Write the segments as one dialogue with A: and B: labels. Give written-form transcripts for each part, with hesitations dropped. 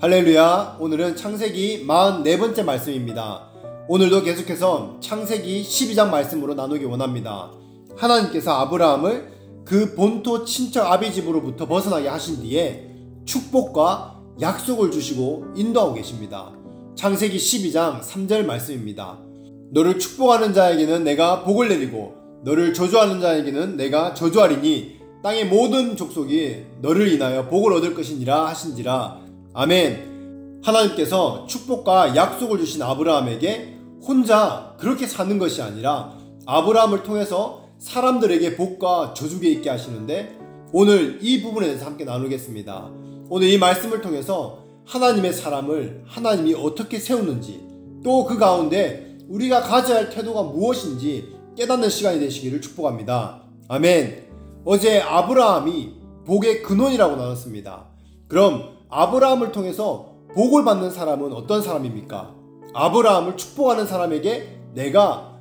A: 할렐루야. 오늘은 창세기 44번째 말씀입니다. 오늘도 계속해서 창세기 12장 말씀으로 나누기 원합니다. 하나님께서 아브라함을 그 본토 친척 아비집으로부터 벗어나게 하신 뒤에 축복과 약속을 주시고 인도하고 계십니다. 창세기 12장 3절 말씀입니다. 너를 축복하는 자에게는 내가 복을 내리고 너를 저주하는 자에게는 내가 저주하리니 땅의 모든 족속이 너를 인하여 복을 얻을 것이니라 하신지라. 아멘. 하나님께서 축복과 약속을 주신 아브라함에게 혼자 그렇게 사는 것이 아니라 아브라함을 통해서 사람들에게 복과 저주가 있게 하시는데, 오늘 이 부분에 대해서 함께 나누겠습니다. 오늘 이 말씀을 통해서 하나님의 사람을 하나님이 어떻게 세우는지, 또 그 가운데 우리가 가져야 할 태도가 무엇인지 깨닫는 시간이 되시기를 축복합니다. 아멘. 어제 아브라함이 복의 근원이라고 나눴습니다. 그럼 아브라함을 통해서 복을 받는 사람은 어떤 사람입니까? 아브라함을 축복하는 사람에게 내가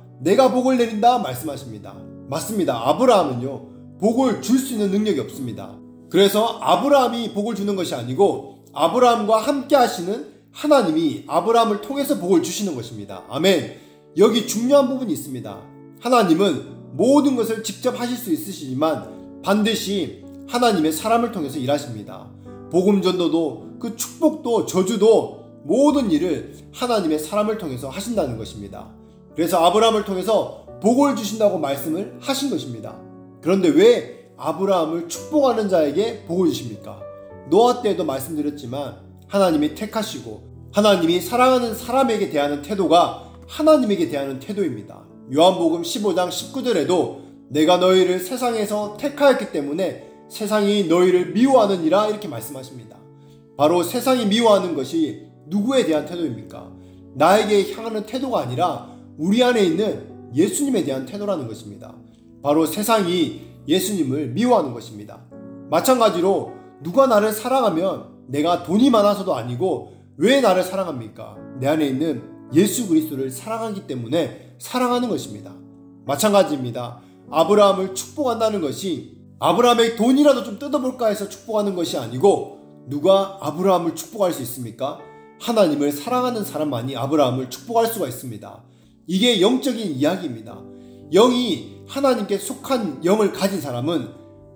A: 복을 내린다 말씀하십니다. 맞습니다. 아브라함은요, 복을 줄 수 있는 능력이 없습니다. 그래서 아브라함이 복을 주는 것이 아니고 아브라함과 함께 하시는 하나님이 아브라함을 통해서 복을 주시는 것입니다. 아멘. 여기 중요한 부분이 있습니다. 하나님은 모든 것을 직접 하실 수 있으시지만 반드시 하나님의 사람을 통해서 일하십니다. 복음 전도도, 그 축복도 저주도 모든 일을 하나님의 사람을 통해서 하신다는 것입니다. 그래서 아브라함을 통해서 복을 주신다고 말씀을 하신 것입니다. 그런데 왜 아브라함을 축복하는 자에게 복을 주십니까? 노아 때에도 말씀드렸지만 하나님이 택하시고 하나님이 사랑하는 사람에게 대하는 태도가 하나님에게 대하는 태도입니다. 요한복음 15장 19절에도 내가 너희를 세상에서 택하였기 때문에 세상이 너희를 미워하느니라 이렇게 말씀하십니다. 바로 세상이 미워하는 것이 누구에 대한 태도입니까? 나에게 향하는 태도가 아니라 우리 안에 있는 예수님에 대한 태도라는 것입니다. 바로 세상이 예수님을 미워하는 것입니다. 마찬가지로 누가 나를 사랑하면 내가 돈이 많아서도 아니고 왜 나를 사랑합니까? 내 안에 있는 예수 그리스도를 사랑하기 때문에 사랑하는 것입니다. 마찬가지입니다. 아브라함을 축복한다는 것이 아브라함의 돈이라도 좀 뜯어볼까 해서 축복하는 것이 아니고, 누가 아브라함을 축복할 수 있습니까? 하나님을 사랑하는 사람만이 아브라함을 축복할 수가 있습니다. 이게 영적인 이야기입니다. 영이 하나님께 속한 영을 가진 사람은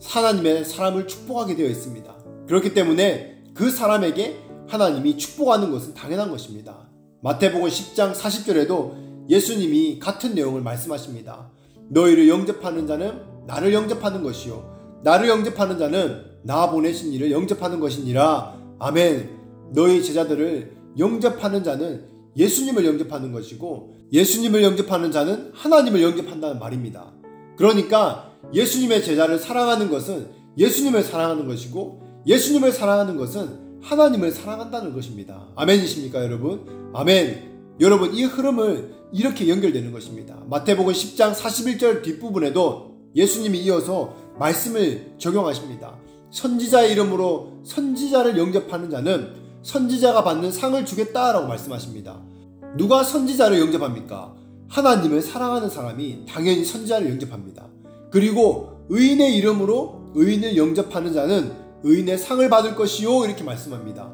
A: 하나님의 사람을 축복하게 되어 있습니다. 그렇기 때문에 그 사람에게 하나님이 축복하는 것은 당연한 것입니다. 마태복음 10장 40절에도 예수님이 같은 내용을 말씀하십니다. 너희를 영접하는 자는 나를 영접하는 것이요 나를 영접하는 자는 나 보내신 이를 영접하는 것이니라. 아멘. 너희 제자들을 영접하는 자는 예수님을 영접하는 것이고 예수님을 영접하는 자는 하나님을 영접한다는 말입니다. 그러니까 예수님의 제자를 사랑하는 것은 예수님을 사랑하는 것이고 예수님을 사랑하는 것은 하나님을 사랑한다는 것입니다. 아멘이십니까 여러분? 아멘. 여러분, 이 흐름을 이렇게 연결되는 것입니다. 마태복음 10장 41절 뒷부분에도 예수님이 이어서 말씀을 적용하십니다. 선지자의 이름으로 선지자를 영접하는 자는 선지자가 받는 상을 주겠다라고 말씀하십니다. 누가 선지자를 영접합니까? 하나님을 사랑하는 사람이 당연히 선지자를 영접합니다. 그리고 의인의 이름으로 의인을 영접하는 자는 의인의 상을 받을 것이요 이렇게 말씀합니다.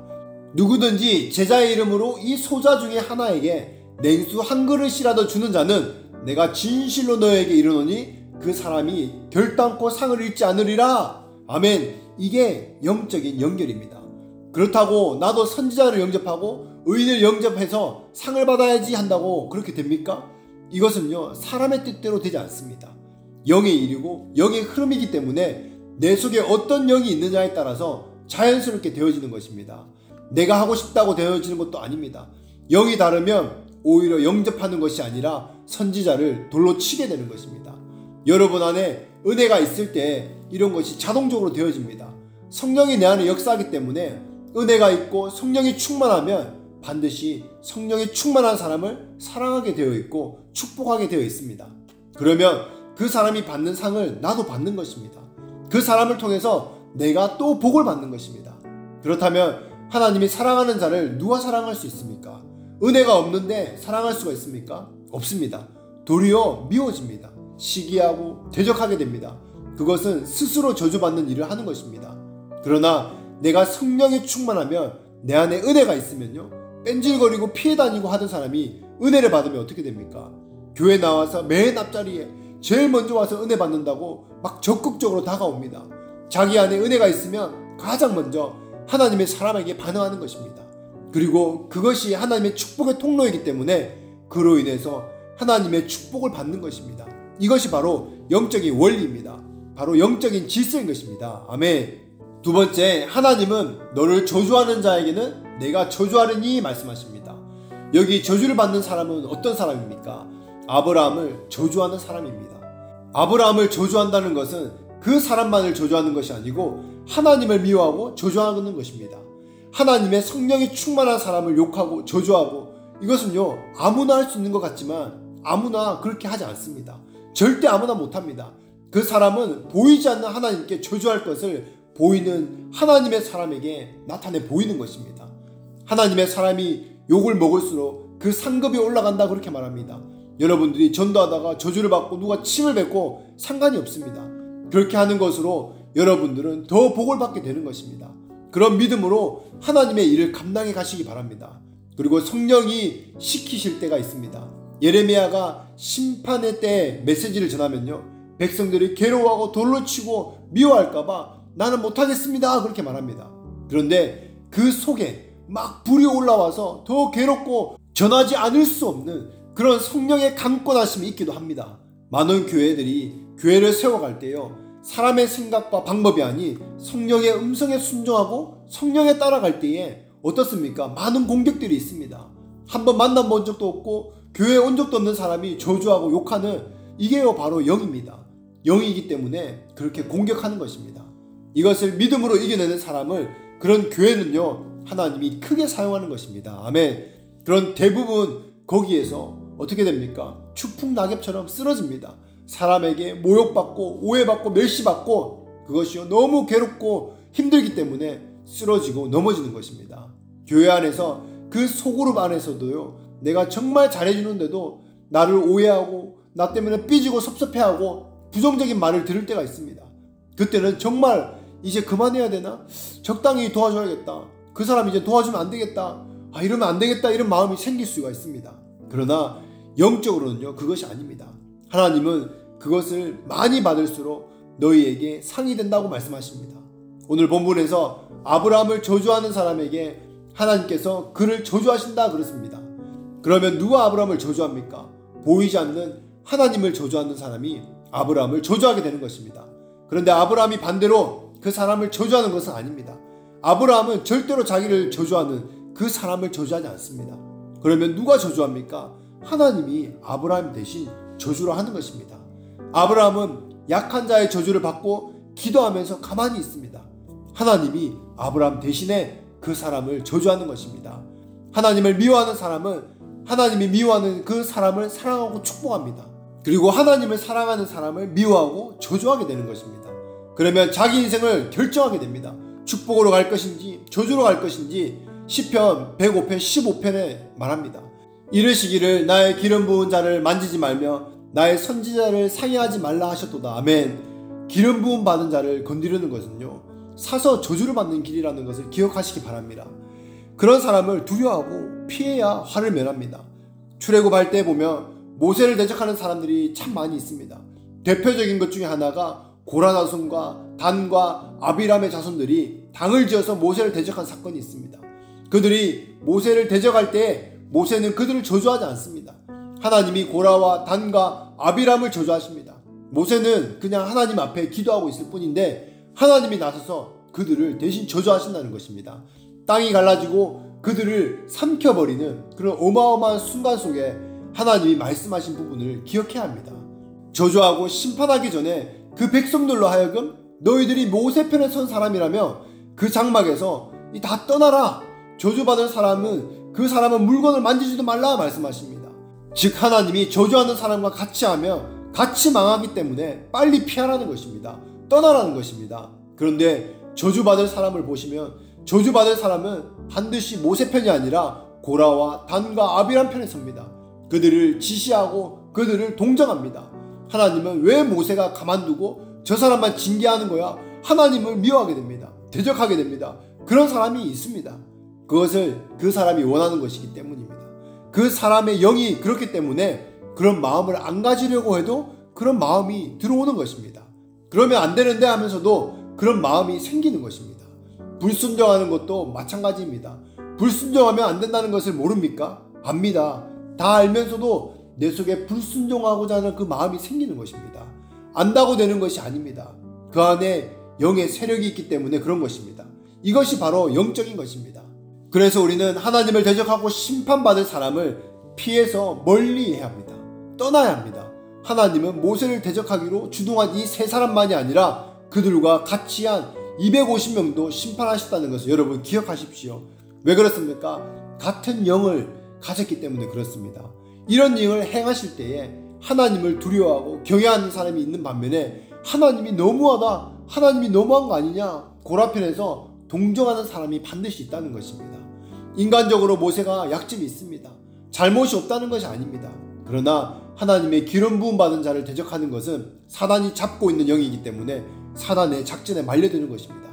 A: 누구든지 제자의 이름으로 이 소자 중에 하나에게 냉수 한 그릇이라도 주는 자는 내가 진실로 너에게 이르노니 그 사람이 결단코 상을 잃지 않으리라. 아멘. 이게 영적인 연결입니다. 그렇다고 나도 선지자를 영접하고 의인을 영접해서 상을 받아야지 한다고 그렇게 됩니까? 이것은요, 사람의 뜻대로 되지 않습니다. 영의 일이고 영의 흐름이기 때문에 내 속에 어떤 영이 있느냐에 따라서 자연스럽게 되어지는 것입니다. 내가 하고 싶다고 되어지는 것도 아닙니다. 영이 다르면 오히려 영접하는 것이 아니라 선지자를 돌로 치게 되는 것입니다. 여러분 안에 은혜가 있을 때 이런 것이 자동적으로 되어집니다. 성령이 내 안에 역사하기 때문에 은혜가 있고 성령이 충만하면 반드시 성령이 충만한 사람을 사랑하게 되어 있고 축복하게 되어 있습니다. 그러면 그 사람이 받는 상을 나도 받는 것입니다. 그 사람을 통해서 내가 또 복을 받는 것입니다. 그렇다면 하나님이 사랑하는 자를 누가 사랑할 수 있습니까? 은혜가 없는데 사랑할 수가 있습니까? 없습니다. 도리어 미워집니다. 시기하고 대적하게 됩니다. 그것은 스스로 저주받는 일을 하는 것입니다. 그러나 내가 성령이 충만하면 내 안에 은혜가 있으면요, 뺀질거리고 피해 다니고 하던 사람이 은혜를 받으면 어떻게 됩니까? 교회 나와서 맨 앞자리에 제일 먼저 와서 은혜 받는다고 막 적극적으로 다가옵니다. 자기 안에 은혜가 있으면 가장 먼저 하나님의 사람에게 반응하는 것입니다. 그리고 그것이 하나님의 축복의 통로이기 때문에 그로 인해서 하나님의 축복을 받는 것입니다. 이것이 바로 영적인 원리입니다. 바로 영적인 질서인 것입니다. 아멘. 두 번째, 하나님은 너를 저주하는 자에게는 내가 저주하리니 말씀하십니다. 여기 저주를 받는 사람은 어떤 사람입니까? 아브라함을 저주하는 사람입니다. 아브라함을 저주한다는 것은 그 사람만을 저주하는 것이 아니고 하나님을 미워하고 저주하는 것입니다. 하나님의 성령이 충만한 사람을 욕하고 저주하고, 이것은요, 아무나 할 수 있는 것 같지만 아무나 그렇게 하지 않습니다. 절대 아무나 못합니다. 그 사람은 보이지 않는 하나님께 저주할 것을 보이는 하나님의 사람에게 나타내 보이는 것입니다. 하나님의 사람이 욕을 먹을수록 그 상급이 올라간다, 그렇게 말합니다. 여러분들이 전도하다가 저주를 받고 누가 침을 뱉고 상관이 없습니다. 그렇게 하는 것으로 여러분들은 더 복을 받게 되는 것입니다. 그런 믿음으로 하나님의 일을 감당해 가시기 바랍니다. 그리고 성령이 시키실 때가 있습니다. 예레미야가 심판의 때에 메시지를 전하면요, 백성들이 괴로워하고 돌로 치고 미워할까봐 나는 못하겠습니다, 그렇게 말합니다. 그런데 그 속에 막 불이 올라와서 더 괴롭고 전하지 않을 수 없는 그런 성령의 강권하심이 있기도 합니다. 많은 교회들이 교회를 세워갈 때요, 사람의 생각과 방법이 아닌 성령의 음성에 순종하고 성령에 따라갈 때에 어떻습니까? 많은 공격들이 있습니다. 한번 만나본 적도 없고 교회에 온 적도 없는 사람이 저주하고 욕하는, 이게요 바로 영입니다. 영이기 때문에 그렇게 공격하는 것입니다. 이것을 믿음으로 이겨내는 사람을, 그런 교회는요, 하나님이 크게 사용하는 것입니다. 아멘. 그런 대부분 거기에서 어떻게 됩니까? 추풍 낙엽처럼 쓰러집니다. 사람에게 모욕받고 오해받고 멸시받고, 그것이요 너무 괴롭고 힘들기 때문에 쓰러지고 넘어지는 것입니다. 교회 안에서 그 소그룹 안에서도요, 내가 정말 잘해주는데도 나를 오해하고 나 때문에 삐지고 섭섭해하고 부정적인 말을 들을 때가 있습니다. 그때는 정말 이제 그만해야 되나? 적당히 도와줘야겠다. 그 사람 이제 도와주면 안 되겠다. 이러면 안 되겠다, 이런 마음이 생길 수가 있습니다. 그러나 영적으로는요, 그것이 아닙니다. 하나님은 그것을 많이 받을수록 너희에게 상이 된다고 말씀하십니다. 오늘 본문에서 아브라함을 저주하는 사람에게 하나님께서 그를 저주하신다 그렇습니다. 그러면 누가 아브라함을 저주합니까? 보이지 않는 하나님을 저주하는 사람이 아브라함을 저주하게 되는 것입니다. 그런데 아브라함이 반대로 그 사람을 저주하는 것은 아닙니다. 아브라함은 절대로 자기를 저주하는 그 사람을 저주하지 않습니다. 그러면 누가 저주합니까? 하나님이 아브라함 대신 저주를 하는 것입니다. 아브라함은 약한 자의 저주를 받고 기도하면서 가만히 있습니다. 하나님이 아브라함 대신에 그 사람을 저주하는 것입니다. 하나님을 미워하는 사람은 하나님이 미워하는 그 사람을 사랑하고 축복합니다. 그리고 하나님을 사랑하는 사람을 미워하고 저주하게 되는 것입니다. 그러면 자기 인생을 결정하게 됩니다. 축복으로 갈 것인지 저주로 갈 것인지 시편 105편 15편에 말합니다. 이르시기를 나의 기름 부은 자를 만지지 말며 나의 선지자를 상해하지 말라 하셨도다. 아멘. 기름 부음 받은 자를 건드리는 것은요, 사서 저주를 받는 길이라는 것을 기억하시기 바랍니다. 그런 사람을 두려워하고 피해야 화를 면합니다. 출애굽할 때 보면 모세를 대적하는 사람들이 참 많이 있습니다. 대표적인 것 중에 하나가 고라 자손과 단과 아비람의 자손들이 당을 지어서 모세를 대적한 사건이 있습니다. 그들이 모세를 대적할 때 모세는 그들을 저주하지 않습니다. 하나님이 고라와 단과 아비람을 저주하십니다. 모세는 그냥 하나님 앞에 기도하고 있을 뿐인데 하나님이 나서서 그들을 대신 저주하신다는 것입니다. 땅이 갈라지고 그들을 삼켜버리는 그런 어마어마한 순간 속에 하나님이 말씀하신 부분을 기억해야 합니다. 저주하고 심판하기 전에 그 백성들로 하여금 너희들이 모세 편에 선 사람이라며 그 장막에서 다 떠나라. 저주받은 사람은 그 사람은 물건을 만지지도 말라 말씀하십니다. 즉 하나님이 저주하는 사람과 같이 하며 같이 망하기 때문에 빨리 피하라는 것입니다. 떠나라는 것입니다. 그런데 저주받을 사람을 보시면 저주받을 사람은 반드시 모세 편이 아니라 고라와 단과 아비람 편에 섭니다. 그들을 지시하고 그들을 동정합니다. 하나님은 왜 모세가 가만두고 저 사람만 징계하는 거야? 하나님을 미워하게 됩니다. 대적하게 됩니다. 그런 사람이 있습니다. 그것을 그 사람이 원하는 것이기 때문입니다. 그 사람의 영이 그렇기 때문에 그런 마음을 안 가지려고 해도 그런 마음이 들어오는 것입니다. 그러면 안 되는데 하면서도 그런 마음이 생기는 것입니다. 불순종하는 것도 마찬가지입니다. 불순종하면 안 된다는 것을 모릅니까? 압니다. 다 알면서도 내 속에 불순종하고자 하는 그 마음이 생기는 것입니다. 안다고 되는 것이 아닙니다. 그 안에 영의 세력이 있기 때문에 그런 것입니다. 이것이 바로 영적인 것입니다. 그래서 우리는 하나님을 대적하고 심판받을 사람을 피해서 멀리 해야 합니다. 떠나야 합니다. 하나님은 모세를 대적하기로 주동한 이 세 사람만이 아니라 그들과 같이 한 250명도 심판하셨다는 것을 여러분 기억하십시오. 왜 그렇습니까? 같은 영을 가졌기 때문에 그렇습니다. 이런 영을 행하실 때에 하나님을 두려워하고 경외하는 사람이 있는 반면에 하나님이 너무하다, 하나님이 너무한 거 아니냐, 고라편에서 동정하는 사람이 반드시 있다는 것입니다. 인간적으로 모세가 약점이 있습니다. 잘못이 없다는 것이 아닙니다. 그러나 하나님의 기름 부음 받은 자를 대적하는 것은 사단이 잡고 있는 영이기 때문에 사단의 작전에 말려드는 것입니다.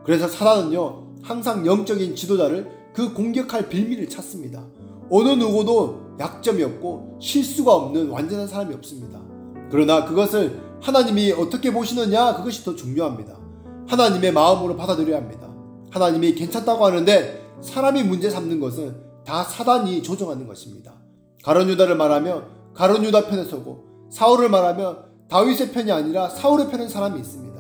A: 그래서 사단은요, 항상 영적인 지도자를 그 공격할 빌미를 찾습니다. 어느 누구도 약점이 없고 실수가 없는 완전한 사람이 없습니다. 그러나 그것을 하나님이 어떻게 보시느냐, 그것이 더 중요합니다. 하나님의 마음으로 받아들여야 합니다. 하나님이 괜찮다고 하는데 사람이 문제 삼는 것은 다 사단이 조종하는 것입니다. 가룟 유다를 말하면 가룟 유다 편에 서고, 사울을 말하면 다윗의 편이 아니라 사울의 편인 사람이 있습니다.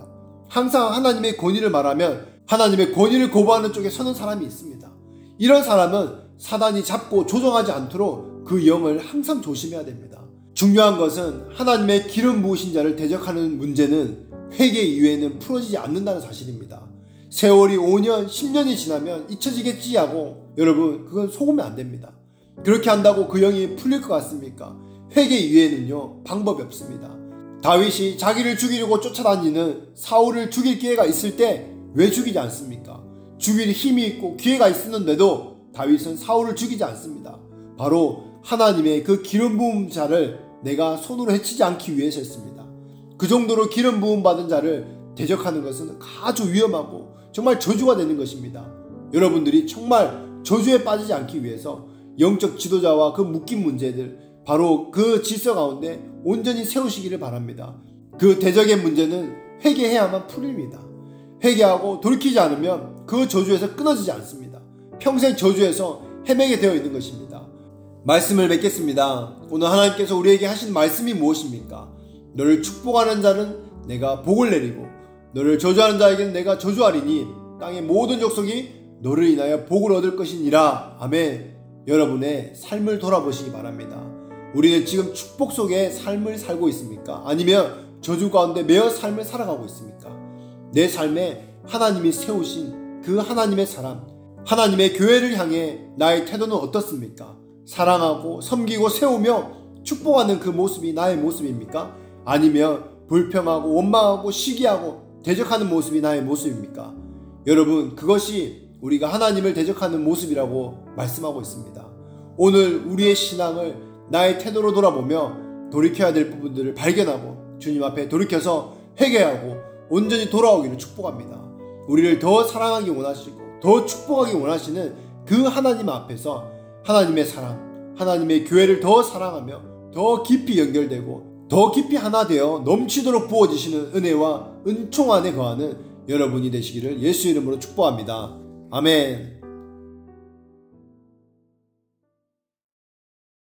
A: 항상 하나님의 권위를 말하면 하나님의 권위를 거부하는 쪽에 서는 사람이 있습니다. 이런 사람은 사단이 잡고 조종하지 않도록 그 영을 항상 조심해야 됩니다. 중요한 것은 하나님의 기름 부으신 자를 대적하는 문제는 회개 이외에는 풀어지지 않는다는 사실입니다. 세월이 5년, 10년이 지나면 잊혀지겠지 하고 여러분, 그건 속으면 안 됩니다. 그렇게 한다고 그 영이 풀릴 것 같습니까? 회개 이외에는요, 방법이 없습니다. 다윗이 자기를 죽이려고 쫓아다니는 사울을 죽일 기회가 있을 때 왜 죽이지 않습니까? 죽일 힘이 있고 기회가 있었는데도 다윗은 사울을 죽이지 않습니다. 바로 하나님의 그 기름 부은 자를 내가 손으로 해치지 않기 위해서였습니다. 그 정도로 기름 부음 받은 자를 대적하는 것은 아주 위험하고 정말 저주가 되는 것입니다. 여러분들이 정말 저주에 빠지지 않기 위해서 영적 지도자와 그 묶인 문제들, 바로 그 질서 가운데 온전히 세우시기를 바랍니다. 그 대적의 문제는 회개해야만 풀립니다. 회개하고 돌이키지 않으면 그 저주에서 끊어지지 않습니다. 평생 저주에서 헤매게 되어 있는 것입니다. 말씀을 맺겠습니다. 오늘 하나님께서 우리에게 하신 말씀이 무엇입니까? 너를 축복하는 자는 내가 복을 내리고 너를 저주하는 자에게는 내가 저주하리니 땅의 모든 족속이 너를 인하여 복을 얻을 것이니라. 아멘. 여러분의 삶을 돌아보시기 바랍니다. 우리는 지금 축복 속에 삶을 살고 있습니까? 아니면 저주 가운데 매여 삶을 살아가고 있습니까? 내 삶에 하나님이 세우신 그 하나님의 사람, 하나님의 교회를 향해 나의 태도는 어떻습니까? 사랑하고 섬기고 세우며 축복하는 그 모습이 나의 모습입니까? 아니면 불평하고 원망하고 시기하고 대적하는 모습이 나의 모습입니까? 여러분, 그것이 우리가 하나님을 대적하는 모습이라고 말씀하고 있습니다. 오늘 우리의 신앙을 나의 태도로 돌아보며 돌이켜야 될 부분들을 발견하고 주님 앞에 돌이켜서 회개하고 온전히 돌아오기를 축복합니다. 우리를 더 사랑하기 원하시고 더 축복하기 원하시는 그 하나님 앞에서 하나님의 사랑, 하나님의 교회를 더 사랑하며 더 깊이 연결되고 더 깊이 하나 되어 넘치도록 부어지시는 은혜와 은총 안에 거하는 여러분이 되시기를 예수 이름으로 축복합니다. 아멘.